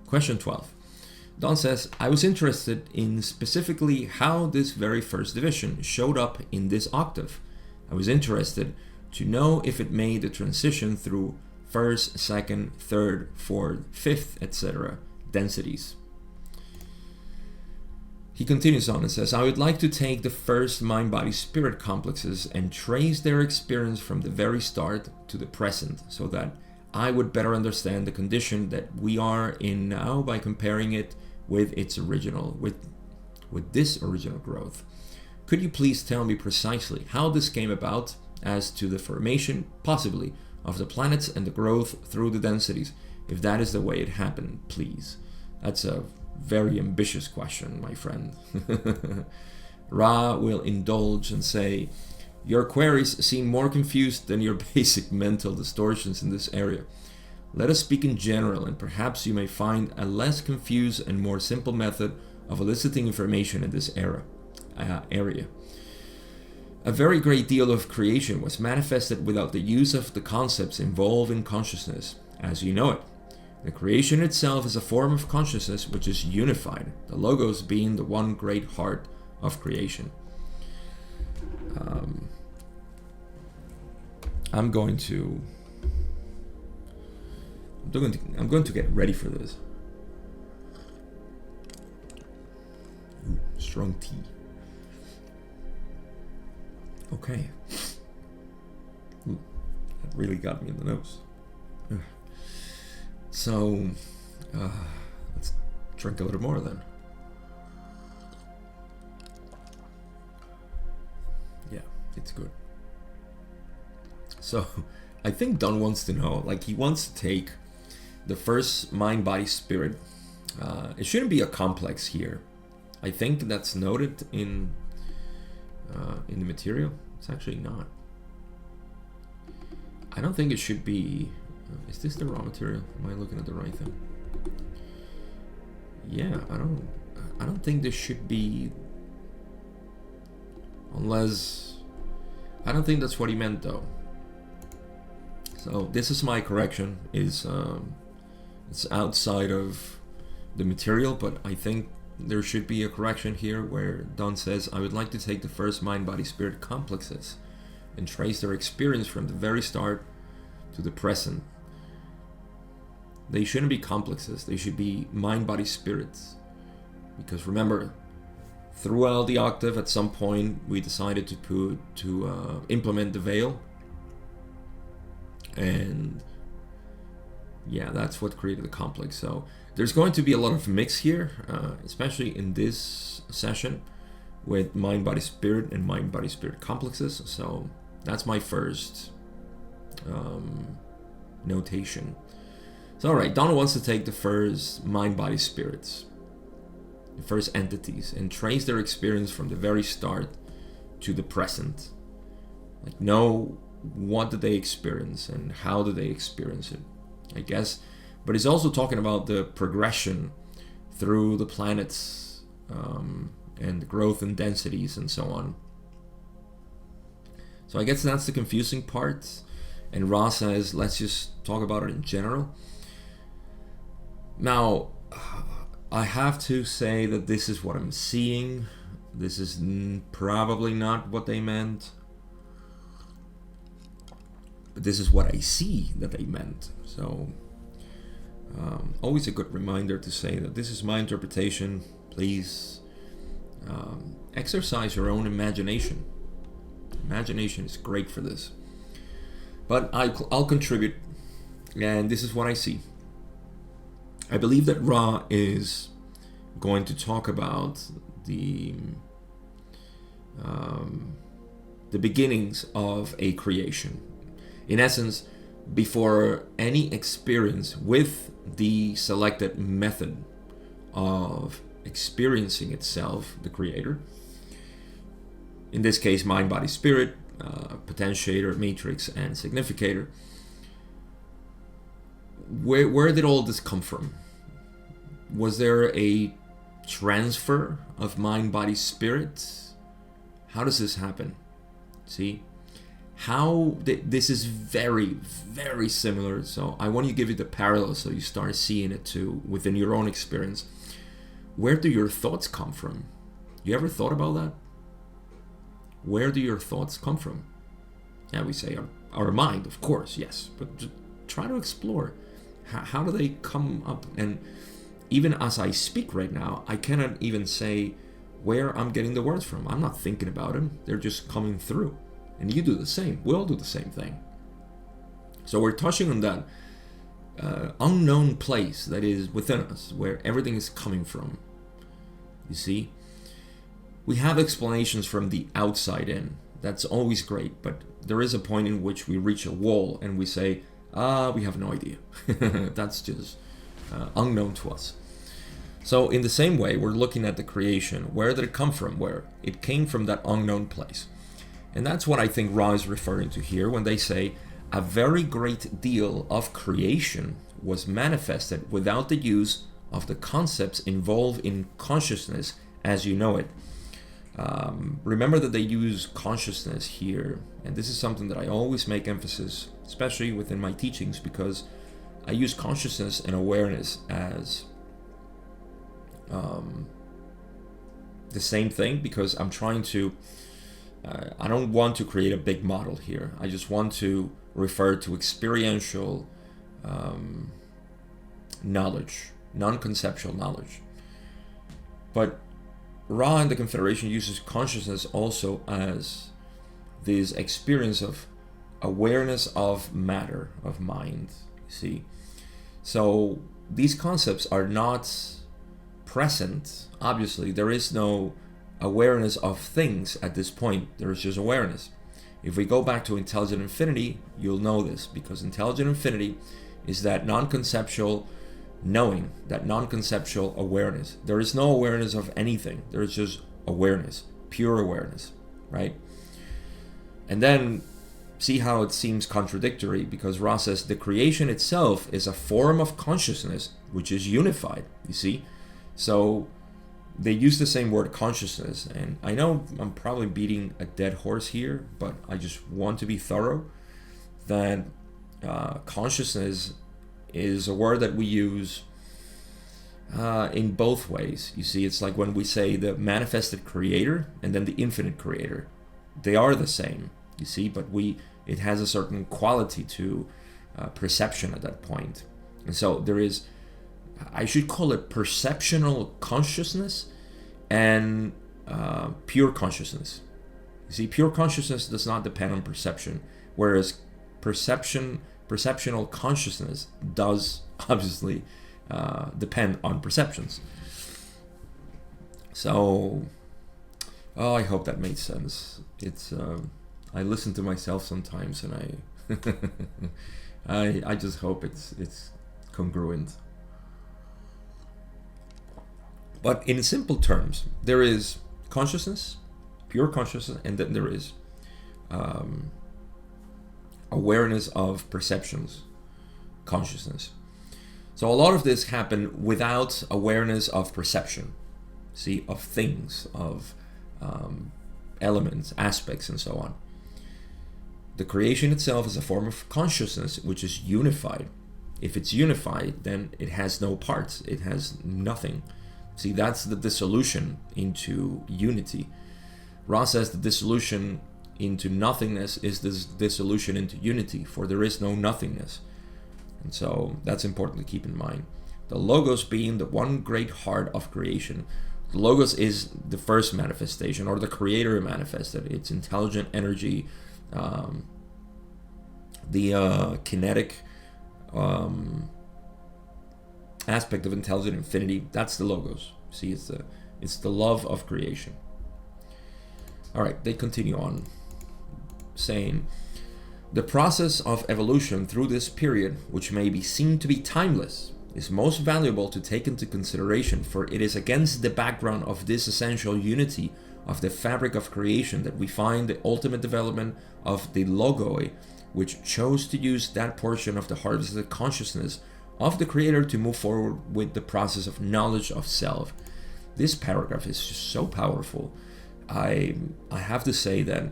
Question 12. Don says, I was interested in specifically how this very first division showed up in this octave. I was interested to know if it made the transition through first, second, third, fourth, fifth, etc. densities. He continues on and says, I would like to take the first mind-body-spirit complexes and trace their experience from the very start to the present, so that I would better understand the condition that we are in now by comparing it with its original, with this original growth. Could you please tell me precisely how this came about as to the formation, possibly, of the planets and the growth through the densities, if that is the way it happened, please? That's a very ambitious question, my friend. Ra will indulge and say, your queries seem more confused than your basic mental distortions in this area. Let us speak in general, and perhaps you may find a less confused and more simple method of eliciting information in this area. A very great deal of creation was manifested without the use of the concepts involved in consciousness, as you know it. The creation itself is a form of consciousness which is unified, the logos being the one great heart of creation. I'm going to get ready for this. Ooh, strong tea. Okay. Ooh, that really got me in the nose. So, let's drink a little more then. Yeah, it's good. So, I think Don wants to know, like, he wants to take the first mind, body, spirit. It shouldn't be a complex here. I think that's noted in the material. It's actually not. I don't think it should be. Is this the raw material? Am I looking at the right thing? Yeah, I don't think this should be. Unless, I don't think that's what he meant though. So this is my correction. It's outside of the material, but I think there should be a correction here where Don says, I would like to take the first mind, body, spirit complexes and trace their experience from the very start to the present. They shouldn't be complexes, they should be mind, body, spirits. Because remember, throughout the octave, at some point, we decided to implement the veil. And yeah, that's what created the complex. So there's going to be a lot of mix here, especially in this session with mind, body, spirit and mind, body, spirit complexes. So that's my first notation. So all right, Donna wants to take the first mind, body, spirits, the first entities, and trace their experience from the very start to the present. Like, know what did they experience and how did they experience it, I guess. But he's also talking about the progression through the planets and the growth and densities and so on. So I guess that's the confusing part. And Ra says, let's just talk about it in general. Now, I have to say that this is what I'm seeing. This is probably not what they meant. But this is what I see that they meant. So, always a good reminder to say that this is my interpretation. Please exercise your own imagination. Imagination is great for this. But I'll contribute, and this is what I see. I believe that Ra is going to talk about the beginnings of a creation. In essence, before any experience with the selected method of experiencing itself, the creator, in this case, mind, body, spirit, potentiator, matrix, and significator, where did all this come from? Was there a transfer of mind, body, spirit? How does this happen? See, this is very, very similar. So I want to give you the parallel so you start seeing it too within your own experience. Where do your thoughts come from? You ever thought about that? Where do your thoughts come from? Yeah, we say our mind, of course, yes, but just try to explore. How do they come up? And even as I speak right now, I cannot even say where I'm getting the words from. I'm not thinking about them. They're just coming through. And you do the same. We all do the same thing. So we're touching on that unknown place that is within us, where everything is coming from. You see? We have explanations from the outside in. That's always great, but there is a point in which we reach a wall and we say, we have no idea. That's just unknown to us. So in the same way, we're looking at the creation. Where did it come from? Where it came from, that unknown place. And that's what I think Ra is referring to here when they say a very great deal of creation was manifested without the use of the concepts involved in consciousness as you know it. Remember that they use consciousness here, and this is something that I always make emphasis, especially within my teachings, because I use consciousness and awareness as the same thing, because I'm trying to I don't want to create a big model here. I just want to refer to experiential knowledge, non-conceptual knowledge. But Ra and the Confederation uses consciousness also as this experience of awareness of matter, of mind, you see. So these concepts are not present. Obviously, there is no awareness of things at this point. There is just awareness. If we go back to intelligent infinity, you'll know this, because intelligent infinity is that non-conceptual knowing, that non-conceptual awareness. There is no awareness of anything. There is just awareness, pure awareness, right? And then see how it seems contradictory, because Ra says the creation itself is a form of consciousness which is unified, you see? So they use the same word, consciousness, and I know I'm probably beating a dead horse here, but I just want to be thorough, that consciousness is a word that we use in both ways. You see, it's like when we say the manifested creator and then the infinite creator. They are the same, you see, but it has a certain quality to perception at that point. And so there is, I should call it perceptional consciousness and pure consciousness. You see, pure consciousness does not depend on perception, whereas perceptional consciousness does obviously depend on perceptions. So, I hope that made sense. It's I listen to myself sometimes, and I just hope it's congruent. But in simple terms, there is consciousness, pure consciousness, and then there is awareness of perceptions, consciousness. So a lot of this happened without awareness of perception, see, of things, of elements, aspects, and so on. The creation itself is a form of consciousness which is unified. If it's unified, then it has no parts, it has nothing. See, that's the dissolution into unity. Ra says the dissolution into nothingness is this dissolution into unity, for there is no nothingness. And so that's important to keep in mind. The Logos being the one great heart of creation. The Logos is the first manifestation, or the Creator manifested. It's intelligent energy, the kinetic aspect of intelligent infinity. That's the Logos. See, it's the love of creation. All right, they continue on saying, the process of evolution through this period, which may be seen to be timeless, is most valuable to take into consideration, for it is against the background of this essential unity of the fabric of creation that we find the ultimate development of the Logoi, which chose to use that portion of the harvested consciousness of the Creator to move forward with the process of knowledge of self. This paragraph is just so powerful. I have to say that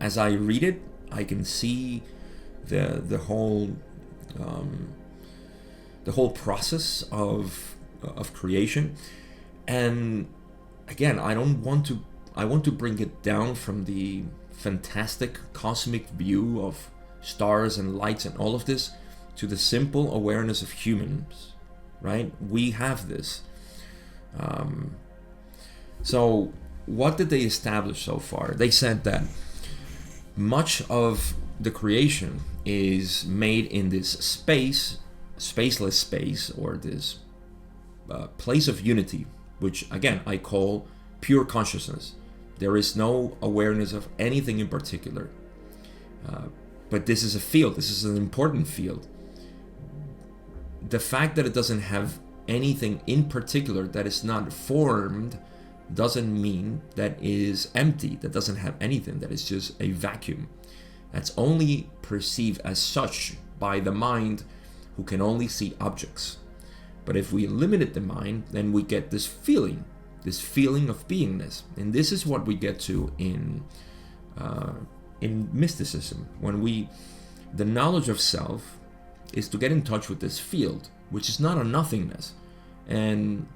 as I read it, I can see the whole process of creation. And again, I want to bring it down from the fantastic cosmic view of stars and lights and all of this to the simple awareness of humans, right? We have this. So what did they establish so far? They said that much of the creation is made in this spaceless space, or this place of unity, which again I call pure consciousness. There is no awareness of anything in particular. But this is a field, this is an important field. The fact that it doesn't have anything in particular, that is not formed, doesn't mean that it is empty, that doesn't have anything, that is just a vacuum. That's only perceived as such by the mind, who can only see objects. But if we eliminate the mind, then we get this feeling of beingness. And this is what we get to in mysticism. The knowledge of self is to get in touch with this field, which is not a nothingness. And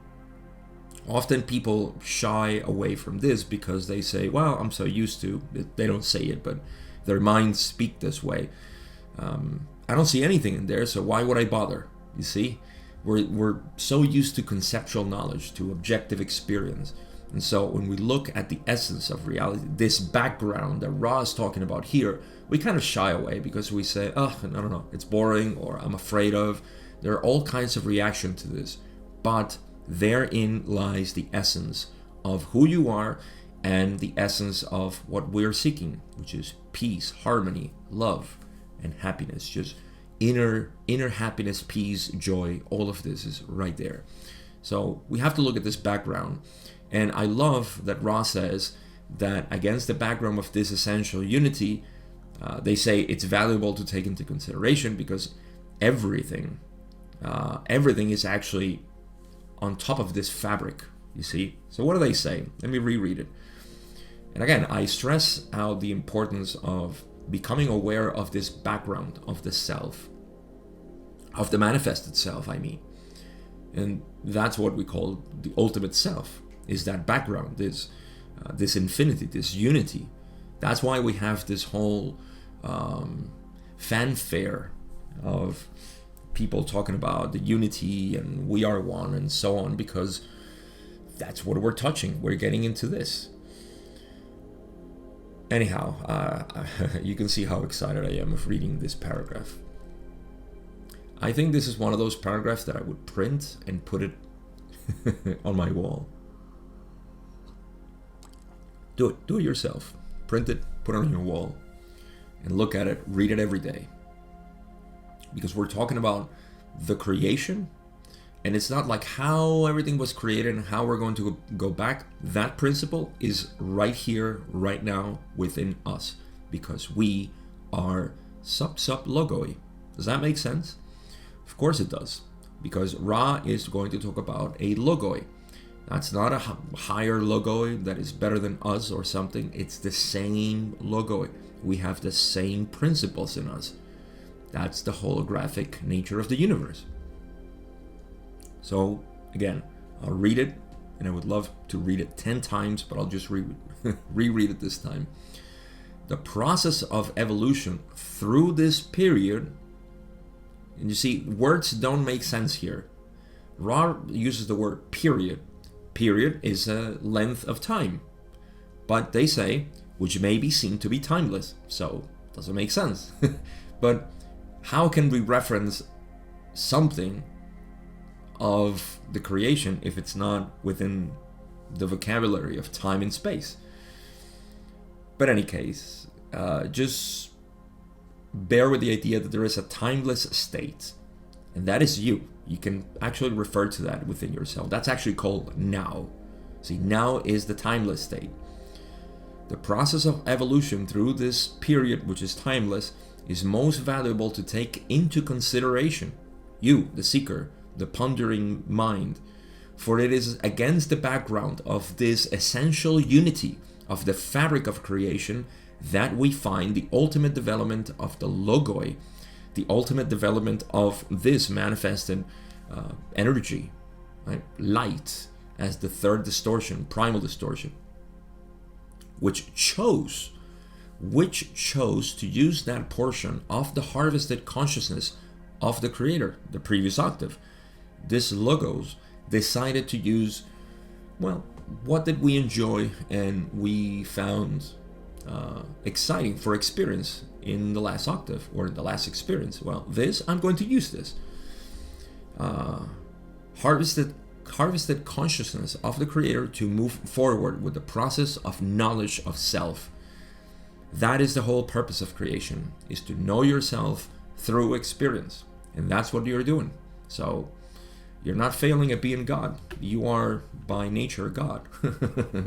often people shy away from this because they say, well, I'm so used to, they don't say it, but their minds speak this way. I don't see anything in there, so why would I bother? You see? We're so used to conceptual knowledge, to objective experience. And so when we look at the essence of reality, this background that Ra is talking about here, we kind of shy away because we say, oh, I don't know, it's boring, or I'm afraid of. There are all kinds of reaction to this. But therein lies the essence of who you are and the essence of what we're seeking, which is peace, harmony, love, and happiness. Just inner happiness, peace, joy, all of this is right there. So we have to look at this background. And I love that Ra says that against the background of this essential unity, they say it's valuable to take into consideration because everything is actually on top of this fabric, you see. So what do they say? Let me reread it. And again, I stress out the importance of becoming aware of this background of the self, of the manifested self, I mean. And that's what we call the ultimate self, is that background, this infinity, this unity. That's why we have this whole fanfare of people talking about the unity and we are one and so on, because that's what we're touching. We're getting into this. Anyhow, you can see how excited I am of reading this paragraph. I think this is one of those paragraphs that I would print and put it on my wall. Do it yourself. Print it, put it on your wall, and look at it, read it every day. Because we're talking about the creation, and it's not like how everything was created and how we're going to go back. That principle is right here, right now, within us, because we are sub logoi. Does that make sense? Of course it does, because Ra is going to talk about a logoi. That's not a higher logoi that is better than us or something. It's the same logoi. We have the same principles in us. That's the holographic nature of the universe. So again, I'll read it, and I would love to read it 10 times, but I'll just reread it this time. The process of evolution through this period, and you see, words don't make sense here. Ra uses the word period. Period is a length of time. But they say, which may be seen to be timeless, so it doesn't make sense. But how can we reference something of the creation if it's not within the vocabulary of time and space? But in any case, just bear with the idea that there is a timeless state, and that is you. You can actually refer to that within yourself. That's actually called now. See, now is the timeless state. The process of evolution through this period, which is timeless, is most valuable to take into consideration. You, the seeker, the pondering mind, for it is against the background of this essential unity of the fabric of creation that we find the ultimate development of the logoi, the ultimate development of this manifested energy, right? Light as the third distortion, primal distortion, which chose to use that portion of the harvested consciousness of the creator, the previous octave. This logos decided to use, well, what did we enjoy and we found exciting for experience in the last octave or the last experience? Well, I'm going to use this. Harvested consciousness of the creator to move forward with the process of knowledge of self. That is the whole purpose of creation, is to know yourself through experience. And that's what you're doing. So you're not failing at being God. You are by nature God.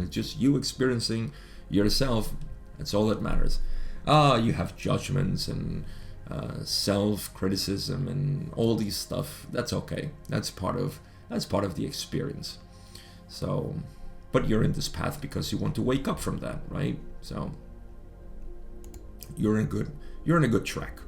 Just you experiencing yourself. That's all that matters. You have judgments and self-criticism and all these stuff. That's okay. That's part of the experience. So, but you're in this path because you want to wake up from that, right? So you're in a good track.